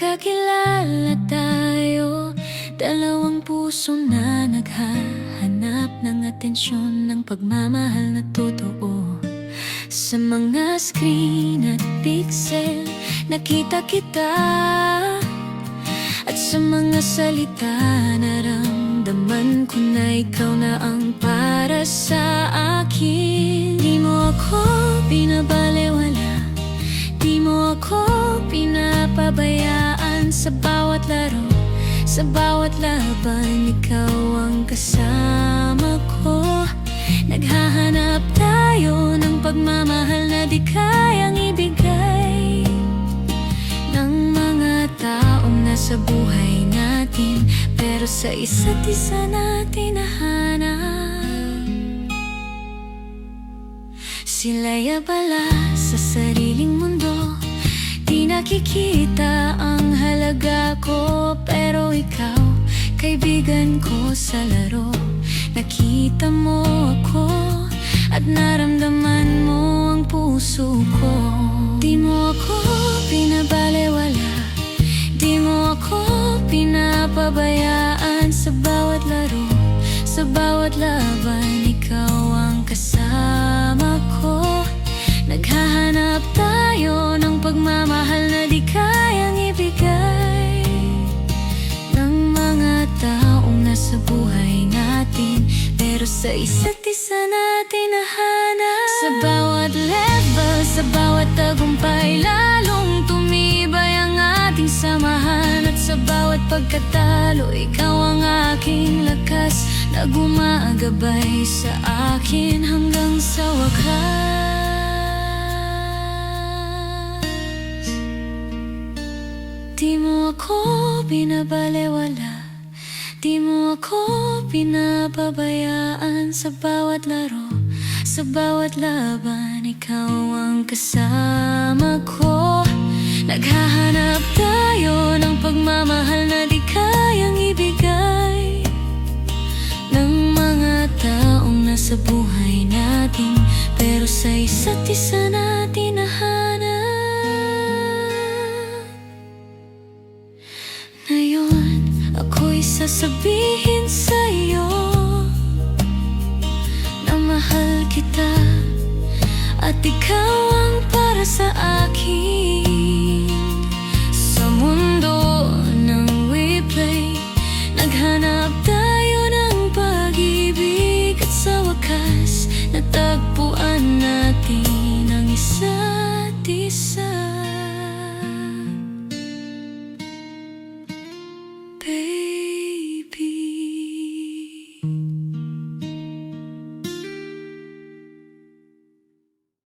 Magkakilala tayo, dalawang puso na naghahanap ng atensyon, ng pagmamahal na totoo. Sa mga screen at pixel, nakita kita. At sa mga salita, naramdaman ko na ikaw na ang para sa akin. Di mo ako binabalewala, di mo ako pinapabayaan. Sa bawat laro, sa bawat laban, ikaw ang kasama ko. Naghahanap tayo ng pagmamahal na di kayang ibigay ng mga taong nasa buhay natin, pero sa isa't isa natin nahanap. Sila'y abala sa sariling mundo, di nakikita ang halaga ko. Pero ikaw, kaibigan ko sa laro, nakita mo ako at naramdaman mo ang puso ko. Di mo ako binabalewala, di mo ako pinapabayaan. Sa bawat laro, sa bawat laban, ikaw ang kasama ko. Naghahanap tayo ng pagmamahal na di kayang ibigay ng mga taong nasa buhay natin, pero sa isa't isa natin nahanap. Sa bawat level, sa bawat tagumpay, lalong tumibay ang ating samahan. At sa bawat pagkatalo, ikaw ang aking lakas na gumagabay sa akin hanggang sa wakas. Di mo ako binabalewala, di mo ako pinapabayaan. Sa bawat laro, sa bawat laban, ikaw ang kasama ko. Naghahanap tayo ng pagmamahal na di kayang ibigay ng mga taong nasa buhay natin, pero sa isa't isa natin nahanap. Ngayon, ako'y sasabihin sa'yo mahal kita, at ikaw ang para sa akin.